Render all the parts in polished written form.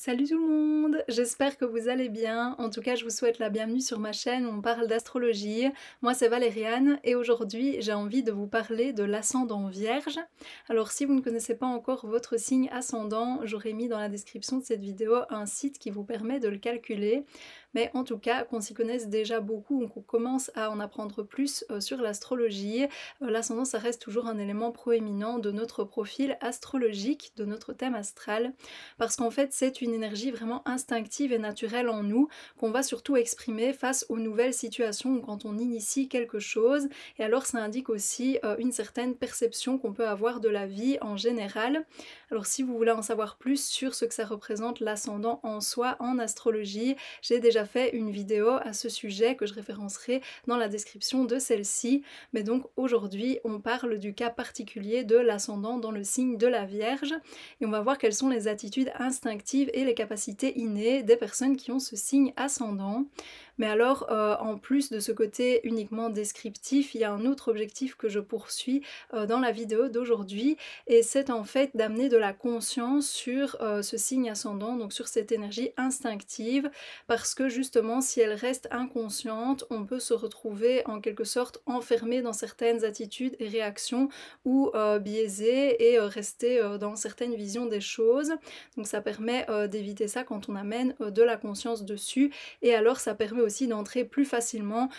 Salut tout le monde, j'espère que vous allez bien. En tout cas, je vous souhaite la bienvenue sur ma chaîne où on parle d'astrologie. Moi, c'est Valériane et aujourd'hui, j'ai envie de vous parler de l'ascendant Vierge. Alors, si vous ne connaissez pas encore votre signe ascendant, j'aurais mis dans la description de cette vidéo un site qui vous permet de le calculer. Mais en tout cas, qu'on s'y connaisse déjà beaucoup ou qu'on commence à en apprendre plus sur l'astrologie, l'ascendant, ça reste toujours un élément proéminent de notre profil astrologique, de notre thème astral, parce qu'en fait, c'est une énergie vraiment instinctive et naturelle en nous qu'on va surtout exprimer face aux nouvelles situations ou quand on initie quelque chose. Et alors, ça indique aussi une certaine perception qu'on peut avoir de la vie en général. Alors, si vous voulez en savoir plus sur ce que ça représente l'ascendant en soi en astrologie, j'ai déjà fait une vidéo à ce sujet que je référencerai dans la description de celle-ci. Mais donc aujourd'hui, on parle du cas particulier de l'ascendant dans le signe de la Vierge et on va voir quelles sont les attitudes instinctives et les capacités innées des personnes qui ont ce signe ascendant. Mais alors, en plus de ce côté uniquement descriptif, il y a un autre objectif que je poursuis dans la vidéo d'aujourd'hui, et c'est en fait d'amener de la conscience sur ce signe ascendant, donc sur cette énergie instinctive, parce que justement, si elle reste inconsciente, on peut se retrouver en quelque sorte enfermé dans certaines attitudes et réactions ou biaisé et rester dans certaines visions des choses. Donc ça permet d'éviter ça quand on amène de la conscience dessus, et alors ça permet aussi d'entrer plus facilement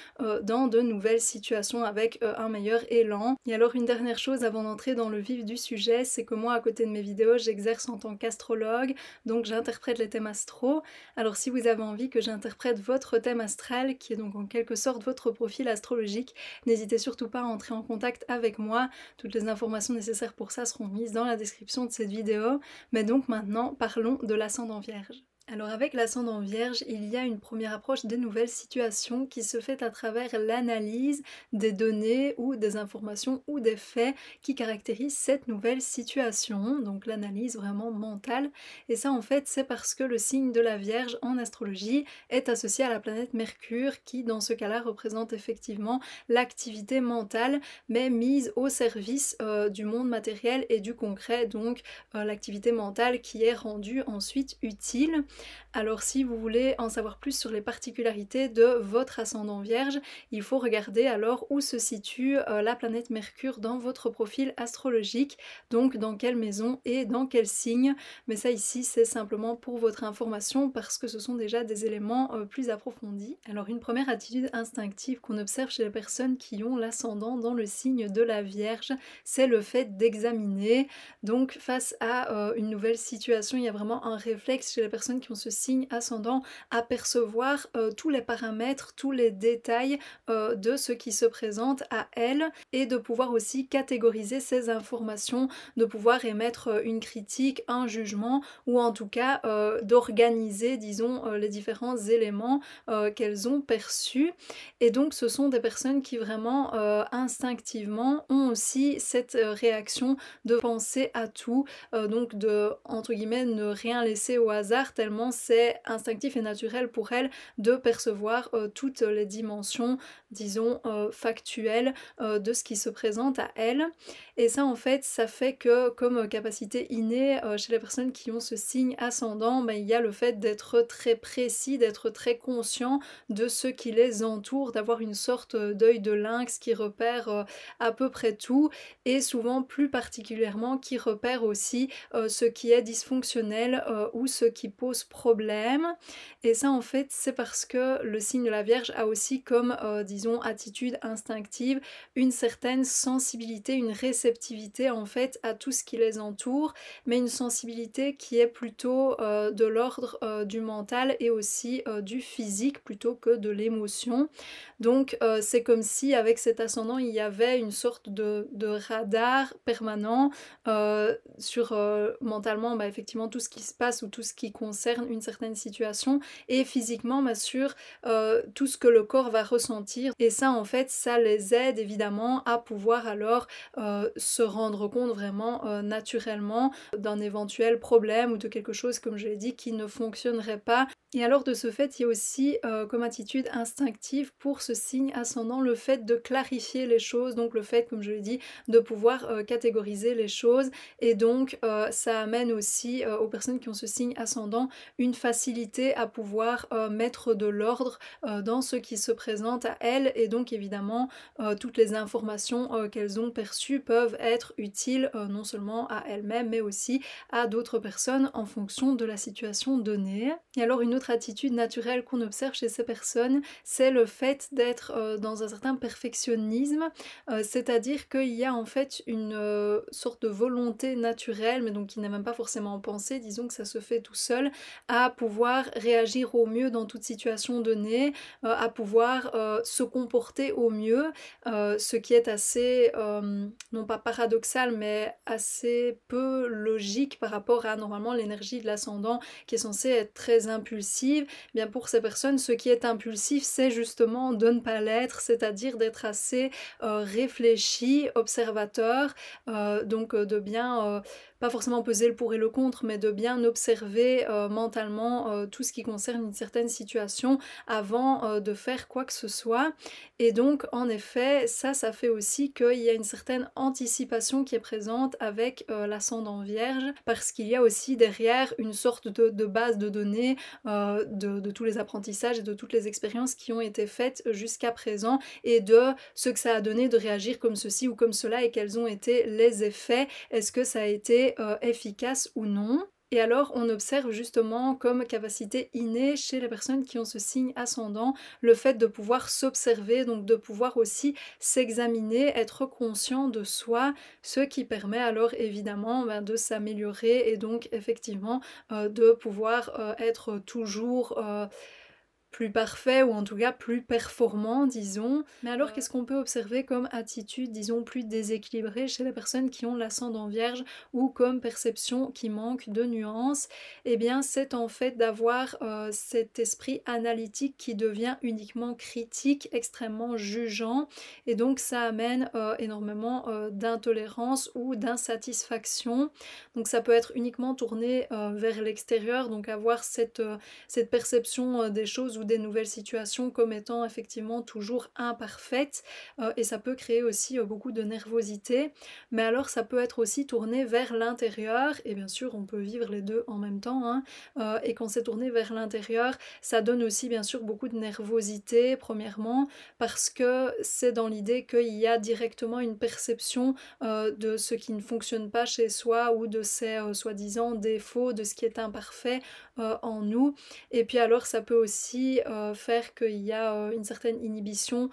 dans de nouvelles situations avec un meilleur élan. Et alors une dernière chose avant d'entrer dans le vif du sujet, c'est que moi à côté de mes vidéos, j'exerce en tant qu'astrologue, donc j'interprète les thèmes astro. Alors si vous avez envie que j'interprète votre thème astral, qui est donc en quelque sorte votre profil astrologique, n'hésitez surtout pas à entrer en contact avec moi. Toutes les informations nécessaires pour ça seront mises dans la description de cette vidéo. Mais donc maintenant, parlons de l'ascendant Vierge. Alors avec l'ascendant Vierge, il y a une première approche des nouvelles situations qui se fait à travers l'analyse des données ou des informations ou des faits qui caractérisent cette nouvelle situation, donc l'analyse vraiment mentale. Et ça en fait c'est parce que le signe de la Vierge en astrologie est associé à la planète Mercure qui dans ce cas-là représente effectivement l'activité mentale mais mise au service du monde matériel et du concret, donc l'activité mentale qui est rendue ensuite utile. Alors si vous voulez en savoir plus sur les particularités de votre ascendant Vierge, il faut regarder alors où se situe la planète Mercure dans votre profil astrologique, donc dans quelle maison et dans quel signe. Mais ça ici c'est simplement pour votre information parce que ce sont déjà des éléments plus approfondis. Alors une première attitude instinctive qu'on observe chez les personnes qui ont l'ascendant dans le signe de la Vierge, c'est le fait d'examiner. Donc face à une nouvelle situation, il y a vraiment un réflexe chez les personnes qui ont ce signe ascendant à percevoir tous les paramètres, tous les détails de ce qui se présente à elles et de pouvoir aussi catégoriser ces informations, de pouvoir émettre une critique, un jugement ou en tout cas d'organiser, disons, les différents éléments qu'elles ont perçus. Et donc ce sont des personnes qui vraiment instinctivement ont aussi cette réaction de penser à tout, donc de, entre guillemets, ne rien laisser au hasard tellement c'est instinctif et naturel pour elles de percevoir toutes les dimensions, disons, factuelles de ce qui se présente à elles. Et ça en fait, ça fait que comme capacité innée chez les personnes qui ont ce signe ascendant, il y a le fait d'être très précis, d'être très conscient de ce qui les entoure, d'avoir une sorte d'œil de lynx qui repère à peu près tout, et souvent plus particulièrement qui repère aussi ce qui est dysfonctionnel ou ce qui pose problème. Et ça en fait c'est parce que le signe de la Vierge a aussi comme disons attitude instinctive une certaine sensibilité, une réceptivité en fait à tout ce qui les entoure, mais une sensibilité qui est plutôt de l'ordre du mental et aussi du physique plutôt que de l'émotion. Donc c'est comme si avec cet ascendant il y avait une sorte de radar permanent sur mentalement effectivement tout ce qui se passe ou tout ce qui concerne une certaine situation, et physiquement sur tout ce que le corps va ressentir. Et ça en fait ça les aide évidemment à pouvoir alors se rendre compte vraiment naturellement d'un éventuel problème ou de quelque chose, comme je l'ai dit, qui ne fonctionnerait pas Et alors de ce fait, il y a aussi, comme attitude instinctive pour ce signe ascendant, le fait de clarifier les choses, donc le fait, comme je l'ai dit, de pouvoir, catégoriser les choses et donc ça amène aussi, aux personnes qui ont ce signe ascendant, une facilité à pouvoir, mettre de l'ordre, dans ce qui se présente à elles et donc évidemment, toutes les informations, qu'elles ont perçues peuvent être utiles, non seulement à elles-mêmes, mais aussi à d'autres personnes en fonction de la situation donnée. Et alors une autre attitude naturelle qu'on observe chez ces personnes, c'est le fait d'être dans un certain perfectionnisme, c'est-à-dire qu'il y a en fait une sorte de volonté naturelle, mais donc qui n'est même pas forcément pensée, disons que ça se fait tout seul, à pouvoir réagir au mieux dans toute situation donnée, à pouvoir se comporter au mieux, ce qui est assez, non pas paradoxal, mais assez peu logique par rapport à normalement l'énergie de l'ascendant qui est censée être très impulsive. Eh bien pour ces personnes, ce qui est impulsif, c'est justement de ne pas l'être, c'est-à-dire d'être assez réfléchi, observateur, donc de bien, pas forcément peser le pour et le contre, mais de bien observer mentalement tout ce qui concerne une certaine situation avant de faire quoi que ce soit. Et donc en effet, ça fait aussi qu'il y a une certaine anticipation qui est présente avec l'ascendant vierge, parce qu'il y a aussi derrière une sorte de base de données de tous les apprentissages et de toutes les expériences qui ont été faites jusqu'à présent et de ce que ça a donné de réagir comme ceci ou comme cela et quels ont été les effets, est-ce que ça a été efficace ou non. Et alors, on observe justement comme capacité innée chez les personnes qui ont ce signe ascendant, le fait de pouvoir s'observer, donc de pouvoir aussi s'examiner, être conscient de soi, ce qui permet alors évidemment de s'améliorer et donc effectivement de pouvoir être toujours plus parfait ou en tout cas plus performant, disons. Mais alors, qu'est-ce qu'on peut observer comme attitude, disons, plus déséquilibrée chez les personnes qui ont l'ascendant vierge ou comme perception qui manque de nuances? Eh bien, c'est en fait d'avoir cet esprit analytique qui devient uniquement critique, extrêmement jugeant, et donc ça amène énormément d'intolérance ou d'insatisfaction. Donc ça peut être uniquement tourné vers l'extérieur, donc avoir cette perception des choses ou des nouvelles situations comme étant effectivement toujours imparfaites et ça peut créer aussi beaucoup de nervosité. Mais alors ça peut être aussi tourné vers l'intérieur et bien sûr on peut vivre les deux en même temps hein, et quand c'est tourné vers l'intérieur, ça donne aussi bien sûr beaucoup de nervosité premièrement parce que c'est dans l'idée qu'il y a directement une perception de ce qui ne fonctionne pas chez soi ou de ses soi-disant défauts, de ce qui est imparfait en nous. Et puis alors ça peut aussi faire qu'il y a une certaine inhibition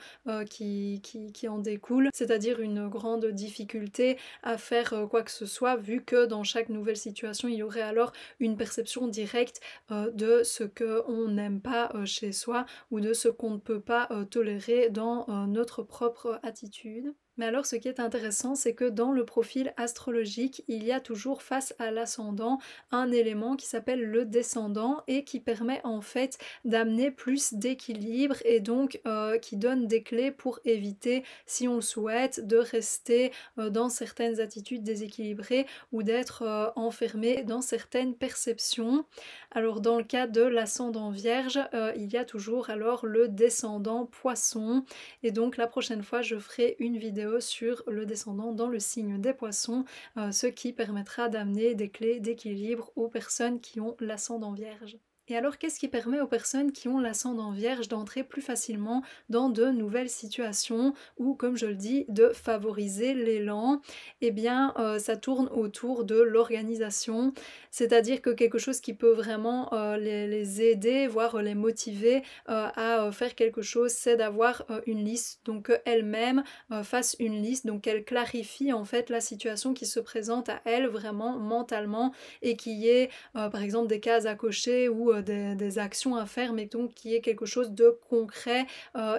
qui en découle, c'est-à-dire une grande difficulté à faire quoi que ce soit, vu que dans chaque nouvelle situation, il y aurait alors une perception directe de ce qu'on n'aime pas chez soi ou de ce qu'on ne peut pas tolérer dans notre propre attitude. Mais alors ce qui est intéressant, c'est que dans le profil astrologique, il y a toujours face à l'ascendant un élément qui s'appelle le descendant et qui permet en fait d'amener plus d'équilibre et donc qui donne des clés pour éviter, si on le souhaite, de rester dans certaines attitudes déséquilibrées ou d'être enfermé dans certaines perceptions. Alors dans le cas de l'ascendant vierge, il y a toujours alors le descendant poisson et donc la prochaine fois je ferai une vidéo sur le descendant dans le signe des poissons, ce qui permettra d'amener des clés d'équilibre aux personnes qui ont l'ascendant vierge. Et alors, qu'est-ce qui permet aux personnes qui ont l'ascendant vierge d'entrer plus facilement dans de nouvelles situations ou, comme je le dis, de favoriser l'élan? Eh bien, ça tourne autour de l'organisation, c'est-à-dire que quelque chose qui peut vraiment les aider, voire les motiver à faire quelque chose, c'est d'avoir une liste, donc qu'elles-mêmes fassent une liste, donc qu'elles clarifient en fait la situation qui se présente à elles vraiment mentalement et qu'il y ait par exemple des cases à cocher ou des actions à faire, mais donc qu'il y ait quelque chose de concret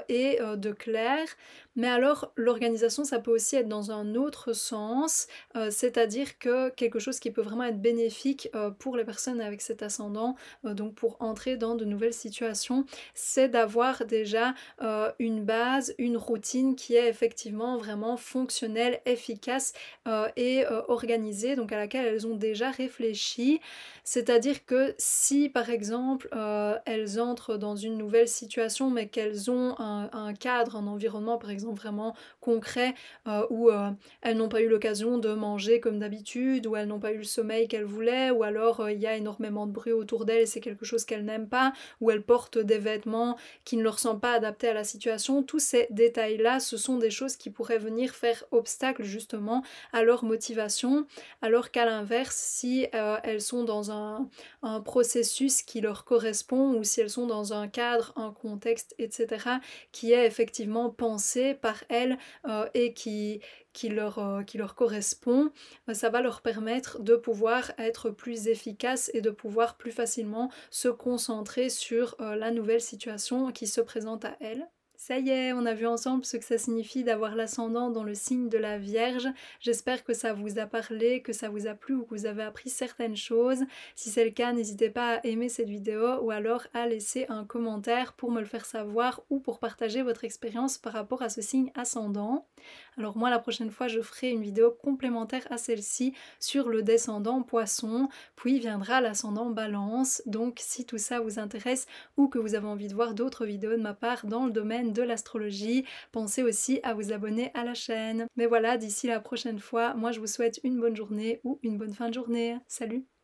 et de clair. Mais alors l'organisation, ça peut aussi être dans un autre sens, c'est-à-dire que quelque chose qui peut vraiment être bénéfique, pour les personnes avec cet ascendant, donc pour entrer dans de nouvelles situations, c'est d'avoir déjà, une base, une routine qui est effectivement vraiment fonctionnelle, efficace, et organisée, donc à laquelle elles ont déjà réfléchi. C'est-à-dire que si, par exemple, elles entrent dans une nouvelle situation, mais qu'elles ont un cadre, un environnement, par exemple, vraiment concret, où, elles n'ont pas eu l'occasion de manger comme d'habitude, ou elles n'ont pas eu le sommeil qu'elles voulaient, ou alors, il y a énormément de bruit autour d'elles et c'est quelque chose qu'elles n'aiment pas, ou elles portent des vêtements qui ne leur sont pas adaptés à la situation. Tous ces détails-là, ce sont des choses qui pourraient venir faire obstacle justement à leur motivation, alors qu'à l'inverse, si, elles sont dans un processus qui leur correspond ou si elles sont dans un cadre, un contexte, etc., qui est effectivement pensé par elles et qui leur correspond, ça va leur permettre de pouvoir être plus efficaces et de pouvoir plus facilement se concentrer sur la nouvelle situation qui se présente à elles. Ça y est, on a vu ensemble ce que ça signifie d'avoir l'ascendant dans le signe de la Vierge. J'espère que ça vous a parlé, que ça vous a plu ou que vous avez appris certaines choses. Si c'est le cas, n'hésitez pas à aimer cette vidéo ou alors à laisser un commentaire pour me le faire savoir ou pour partager votre expérience par rapport à ce signe ascendant. Alors moi, la prochaine fois, je ferai une vidéo complémentaire à celle-ci sur le descendant Poisson, puis viendra l'ascendant Balance. Donc si tout ça vous intéresse ou que vous avez envie de voir d'autres vidéos de ma part dans le domaine de l'astrologie, pensez aussi à vous abonner à la chaîne. Mais voilà, d'ici la prochaine fois, moi je vous souhaite une bonne journée ou une bonne fin de journée. Salut!